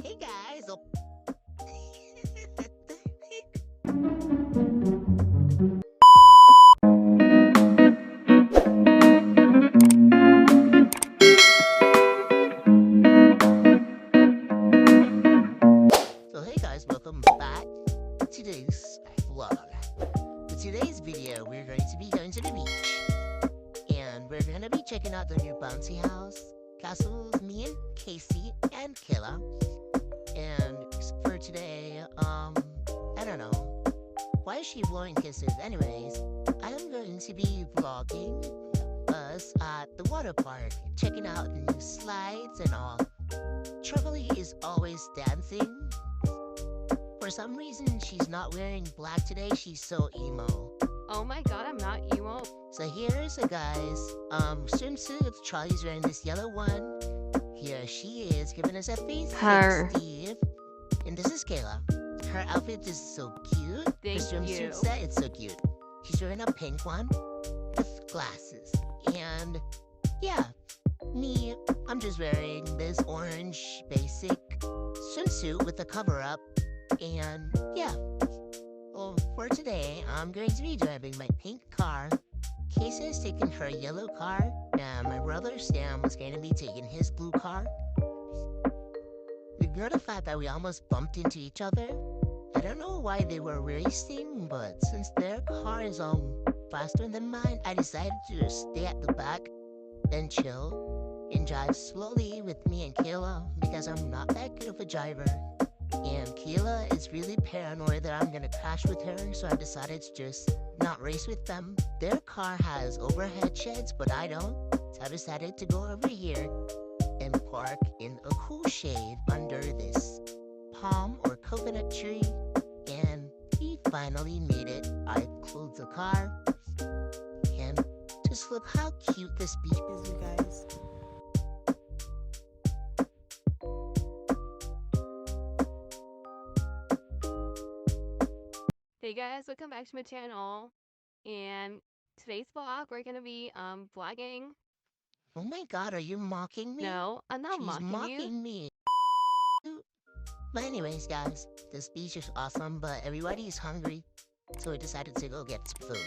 Hey guys! Oh. So hey guys, welcome back to today's vlog. For today's video, we're going to be going to the beach. And we're going to be checking out the new bouncy house. Castles, me and Casey and Killa. And for today, I don't know. Why is she blowing kisses? Anyways, I'm going to be vlogging us at the water park, checking out the new slides and all. Trevally is always dancing. For some reason, she's not wearing black today. She's so emo. Oh my god, I'm not emo. So here's a guy's swimsuit. Charlie's wearing this yellow one. Here she is giving us a face. Her. Steve. And this is Kayla. Her outfit is so cute. Thank the swimsuit you. set, it's so cute. She's wearing a pink one with glasses. And yeah, me, I'm just wearing this orange basic swimsuit with the cover up. And yeah, well, for today, I'm going to be driving my pink car. Casey is taking her yellow car, and my brother Sam was going to be taking his blue car. Ignore the fact that we almost bumped into each other. I don't know why they were racing, but since their car is faster than mine, I decided to just stay at the back and chill and drive slowly with me and Kayla because I'm not that good of a driver. And Kayla is really paranoid that I'm gonna crash with her, so I decided to just not race with them. Their car has overhead sheds, but I don't. So I decided to go over here and park in a cool shade under this palm or coconut tree. And we finally made it. I closed the car. And just look how cute this beach is, you guys. Hey guys, welcome back to my channel. And today's vlog, we're gonna be vlogging. Oh my god, are you mocking me? No, I'm not She's mocking you. me. But anyways, guys, this beach is awesome, but everybody is hungry, so we decided to go get some food.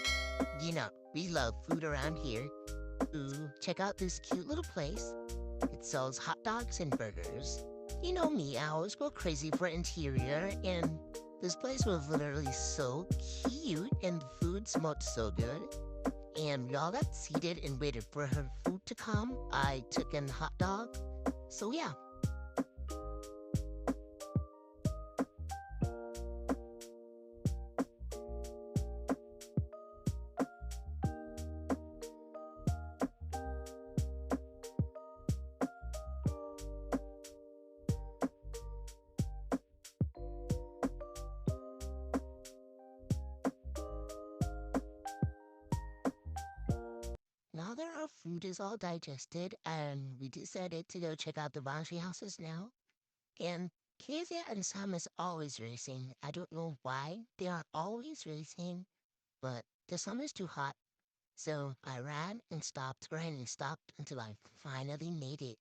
You know, we love food around here. Ooh, check out this cute little place. It sells hot dogs and burgers. You know me, I always go crazy for interior, and this place was literally so cute, and the food smelled so good. And we all got seated and waited for her food to come. I took in hot dog. So yeah. Now that our food is all digested, and we decided to go check out the bouncy houses now. And Kezia and Sam is always racing. I don't know why they are always racing, but the summer's too hot. So I ran and stopped until I finally made it.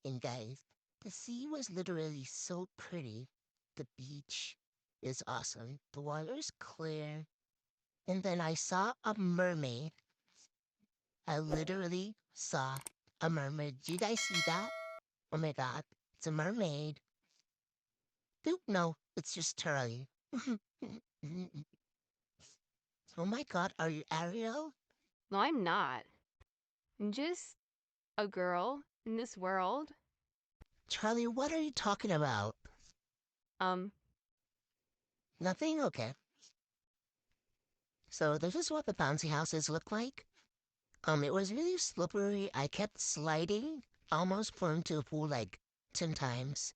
And guys, the sea was literally so pretty. The beach is awesome. The water is clear. And then I saw a mermaid. I literally saw a mermaid. Did you guys see that? Oh my god, it's a mermaid. Oop, no, it's just Charlie. Oh my god, are you Ariel? No, I'm not. I'm just a girl in this world. Charlie, what are you talking about? Um, Nothing? Okay. So this is what the bouncy houses look like. It was really slippery. I kept sliding. Almost fell into a pool like 10 times.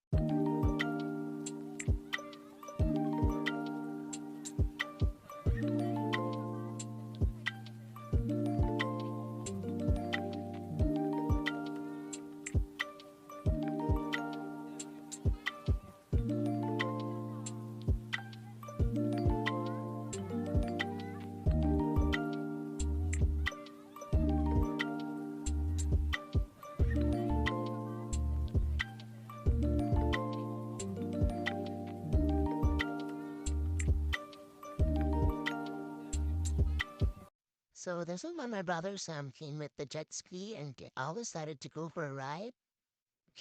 So this is when my brother Sam came with the jet ski and they all decided to go for a ride.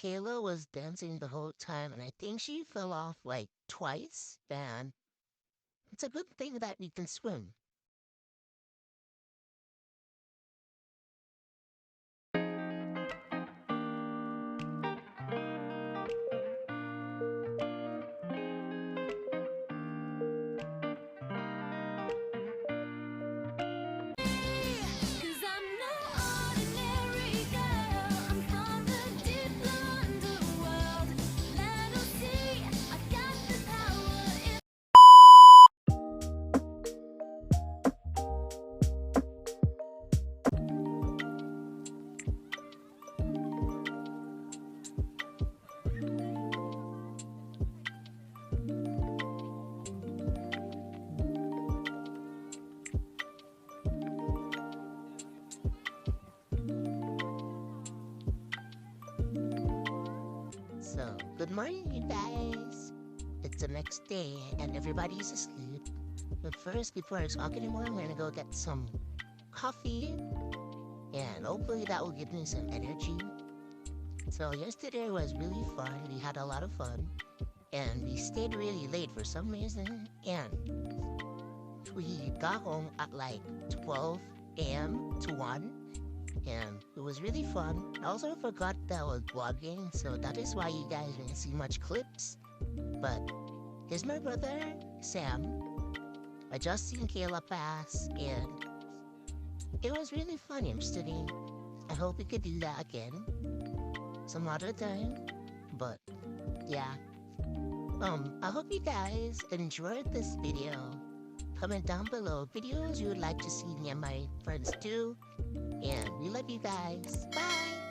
Kayla was dancing the whole time and I think she fell off like twice. And it's a good thing that we can swim. Cause I'm no ordinary girl. I'm from the deep blue underworld. Let 'em see I've got the power in. So, good morning, you guys. It's the next day and everybody's asleep. But first, before I talk anymore, I'm gonna go get some coffee. And hopefully that will give me some energy. So yesterday was really fun. We had a lot of fun. And we stayed really late for some reason. And we got home at like 12 a.m. to 1. And it was really fun. I also forgot that I was vlogging, so that is why you guys didn't see much clips. But here's my brother, Sam. I just seen Kayla pass, and it was really fun yesterday. I hope we could do that again some other time. But yeah. I hope you guys enjoyed this video. Comment down below videos you would like to see me and my friends do. And we love you guys. Bye!